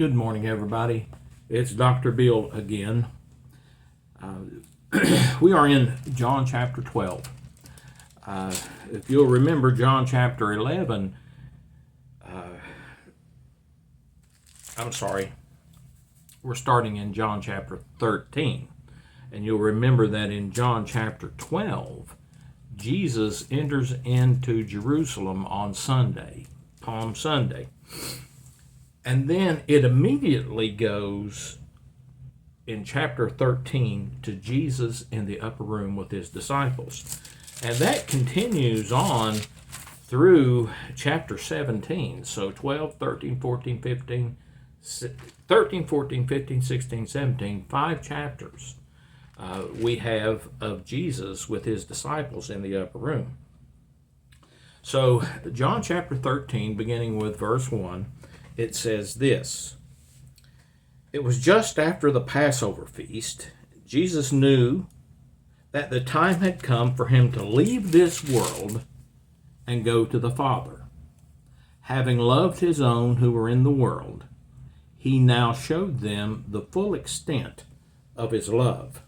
Good morning, everybody. It's Dr. Bill again. We are in John chapter 12. If you'll remember John chapter 11, we're starting in John chapter 13. And you'll remember that in John chapter 12, Jesus enters into Jerusalem on Sunday, Palm Sunday. And then it immediately goes in chapter 13 to Jesus in the upper room with his disciples. And that continues on through chapter 17. So 12, 13, 14, 15, 13, 14, 15, 16, 17, 5 chapters we have of Jesus with his disciples in the upper room. So John chapter 13, beginning with verse 1, it says this: It was just after the Passover feast. Jesus knew that the time had come for him to leave this world and go to the Father. Having loved his own who were in the world, he now showed them the full extent of his love.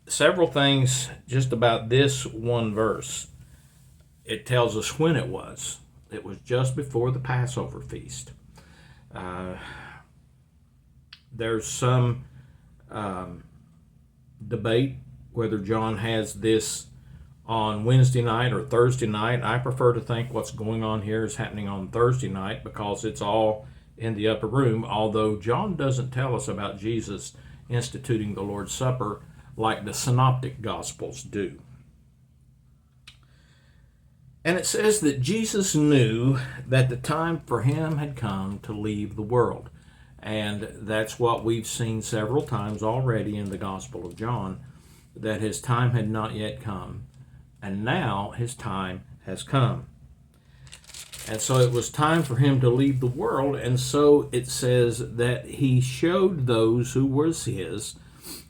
Several things just about this one verse. It tells us when it was. It was just before the Passover feast. There's some debate whether John has this on Wednesday night or Thursday night. I prefer to think what's going on here is happening on Thursday night because it's all in the upper room, although John doesn't tell us about Jesus instituting the Lord's Supper like the Synoptic Gospels do. And it says that Jesus knew that the time for him had come to leave the world. And that's what we've seen several times already in the Gospel of John, that his time had not yet come. And now his time has come. And so it was time for him to leave the world. And so it says that he showed those who were his,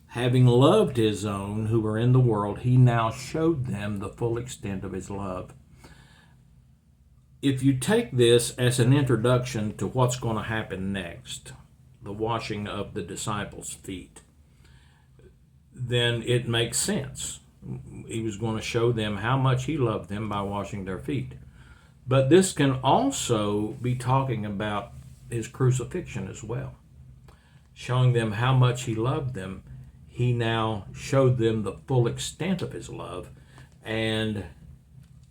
having loved his own who were in the world, he now showed them the full extent of his love. If you take this as an introduction to what's going to happen next, the washing of the disciples' feet, then it makes sense. He was going to show them how much he loved them by washing their feet. But this can also be talking about his crucifixion as well, showing them how much he loved them. He now showed them the full extent of his love, and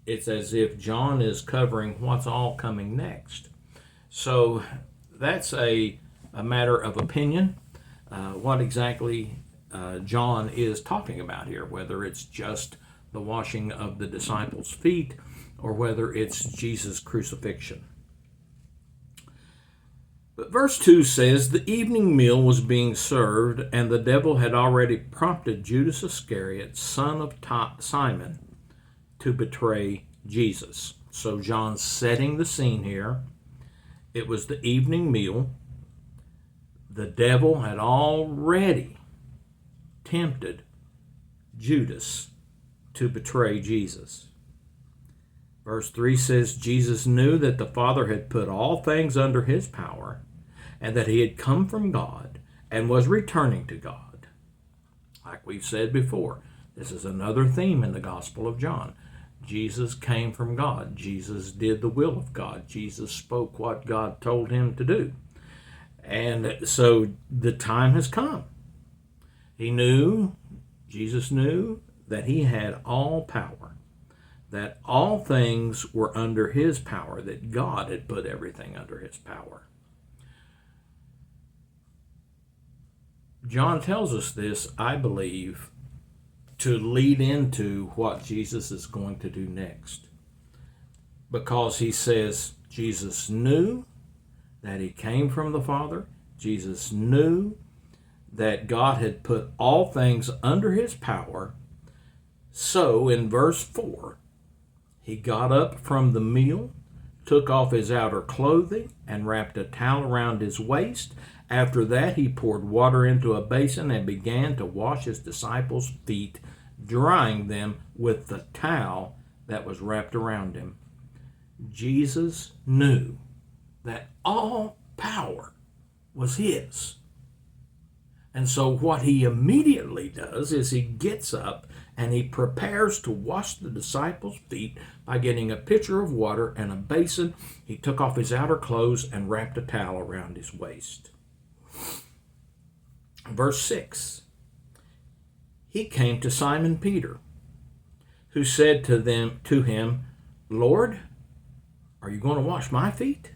it's as if John is covering what's all coming next. So that's a matter of opinion, what exactly John is talking about here, whether it's just the washing of the disciples' feet or whether it's Jesus' crucifixion. But verse 2 says, The evening meal was being served, and the devil had already prompted Judas Iscariot, son of Simon, to betray Jesus. So John's setting the scene here. It was the evening meal. The devil had already tempted Judas to betray Jesus. Verse 3 says, Jesus knew that the Father had put all things under his power, and that he had come from God and was returning to God. Like we've said before, this is another theme in the Gospel of John. Jesus came from God. Jesus did the will of God. Jesus spoke what God told him to do. And so the time has come. Jesus knew that he had all power, that all things were under his power, that God had put everything under his power. John tells us this, I believe, to lead into what Jesus is going to do next. Because he says Jesus knew that he came from the Father. Jesus knew that God had put all things under his power. So in verse 4, he got up from the meal, took off his outer clothing, and wrapped a towel around his waist. After that, he poured water into a basin and began to wash his disciples' feet, drying them with the towel that was wrapped around him. Jesus knew that all power was his. And so what he immediately does is he gets up and he prepares to wash the disciples' feet by getting a pitcher of water and a basin. He took off his outer clothes and wrapped a towel around his waist. Verse 6, he came to Simon Peter, who said to him, Lord, are you going to wash my feet?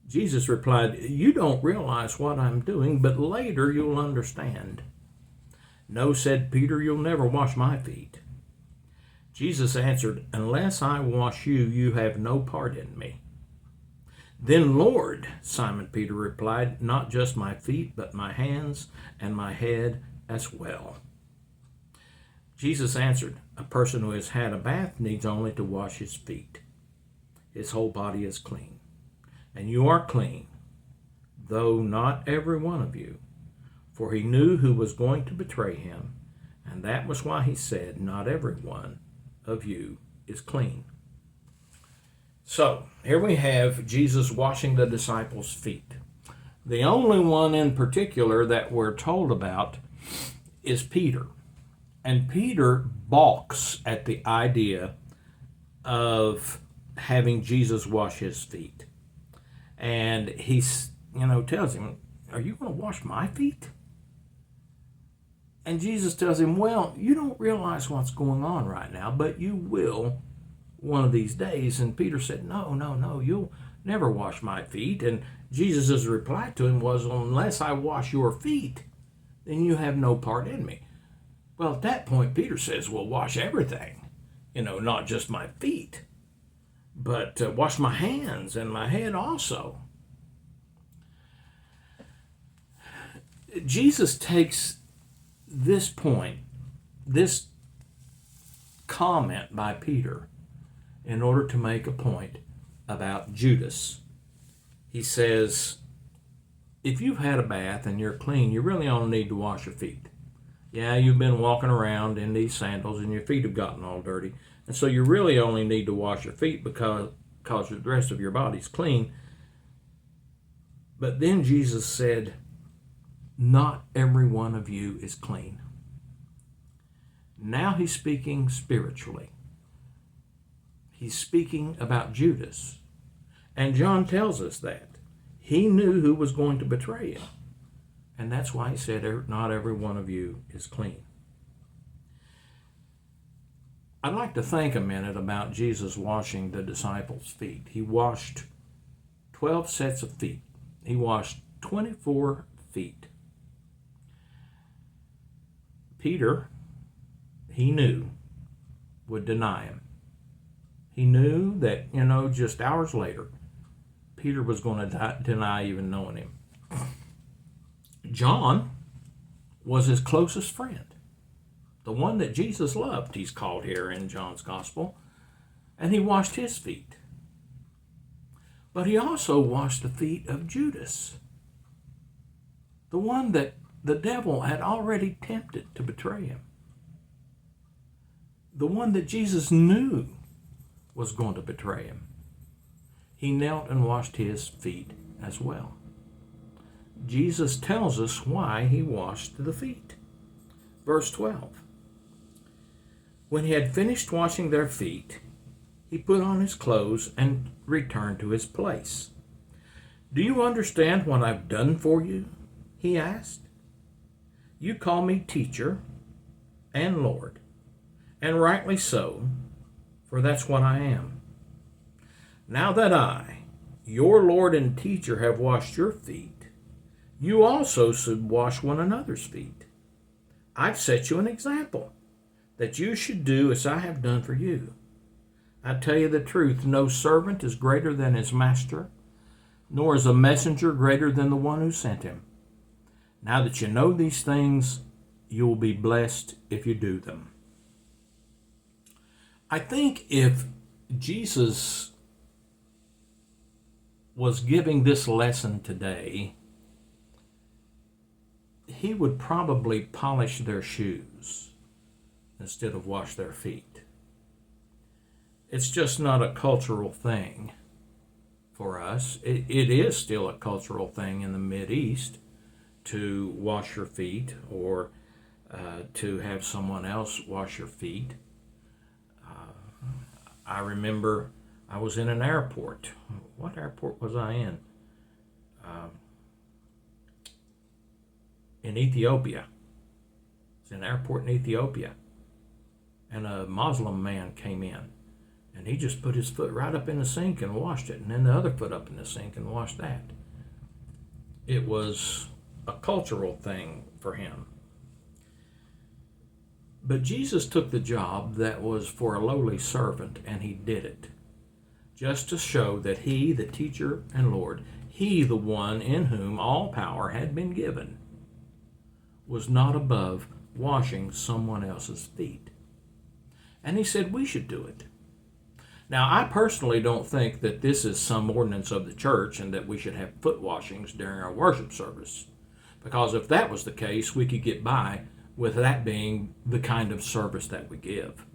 Jesus replied, you don't realize what I'm doing, but later you'll understand. No, said Peter, you'll never wash my feet. Jesus answered, unless I wash you, you have no part in me. Then, Lord, Simon Peter replied, not just my feet, but my hands and my head as well. Jesus answered, a person who has had a bath needs only to wash his feet. His whole body is clean. And you are clean, though not every one of you. For he knew who was going to betray him, and that was why he said, not every one of you is clean. So, here we have Jesus washing the disciples' feet. The only one in particular that we're told about is Peter. And Peter balks at the idea of having Jesus wash his feet. And he, tells him, are you going to wash my feet? And Jesus tells him, well, you don't realize what's going on right now, but you will one of these days. And Peter said, no, you'll never wash my feet. And Jesus' reply to him was, unless I wash your feet, then you have no part in me. Well, at that point, Peter says, well, wash everything, not just my feet, but wash my hands and my head also. Jesus takes this point, this comment by Peter, in order to make a point about Judas. He says, if you've had a bath and you're clean, you really only need to wash your feet. Yeah, you've been walking around in these sandals and your feet have gotten all dirty. And so you really only need to wash your feet because the rest of your body's clean. But then Jesus said, not every one of you is clean. Now he's speaking spiritually. He's speaking about Judas. And John tells us that. He knew who was going to betray him. And that's why he said, not every one of you is clean. I'd like to think a minute about Jesus washing the disciples' feet. He washed 12 sets of feet. He washed 24 feet. Peter, he knew, would deny him. He knew that, just hours later, Peter was going to deny even knowing him. John was his closest friend. The one that Jesus loved, he's called here in John's gospel. And he washed his feet. But he also washed the feet of Judas, the one that the devil had already tempted to betray him. The one that Jesus knew was going to betray him. He knelt and washed his feet as well. Jesus tells us why he washed the feet. Verse 12. When he had finished washing their feet, he put on his clothes and returned to his place. Do you understand what I've done for you? He asked. You call me teacher and Lord, and rightly so, for that's what I am. Now that I, your Lord and teacher, have washed your feet, you also should wash one another's feet. I've set you an example, that you should do as I have done for you. I tell you the truth, no servant is greater than his master, nor is a messenger greater than the one who sent him. Now that you know these things, you will be blessed if you do them. I think if Jesus was giving this lesson today, he would probably polish their shoes instead of wash their feet. It's just not a cultural thing for us. It is still a cultural thing in the Mideast to wash your feet, or to have someone else wash your feet. I remember I was in an airport. What airport was I in? In Ethiopia. It's an airport in Ethiopia. And a Muslim man came in. And he just put his foot right up in the sink and washed it. And then the other foot up in the sink and washed that. It was a cultural thing for him. But Jesus took the job that was for a lowly servant, and he did it, just to show that he, the teacher and Lord, he, the one in whom all power had been given, was not above washing someone else's feet. And he said we should do it. Now, I personally don't think that this is some ordinance of the church and that we should have foot washings during our worship service, because if that was the case, we could get by with that being the kind of service that we give.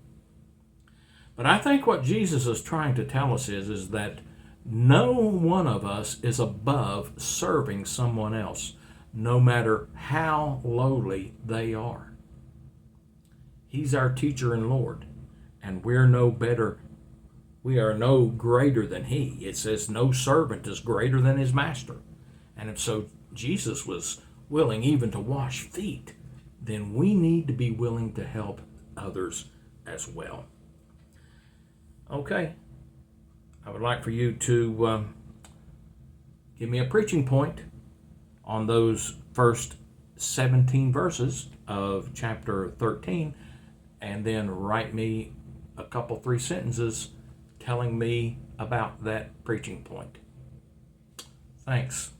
But I think what Jesus is trying to tell us is that no one of us is above serving someone else, no matter how lowly they are. He's our teacher and Lord, and we're no better. We are no greater than he. It says no servant is greater than his master. And if so Jesus was willing even to wash feet, then we need to be willing to help others as well. Okay, I would like for you to give me a preaching point on those first 17 verses of chapter 13, and then write me a couple, 3 sentences telling me about that preaching point. Thanks.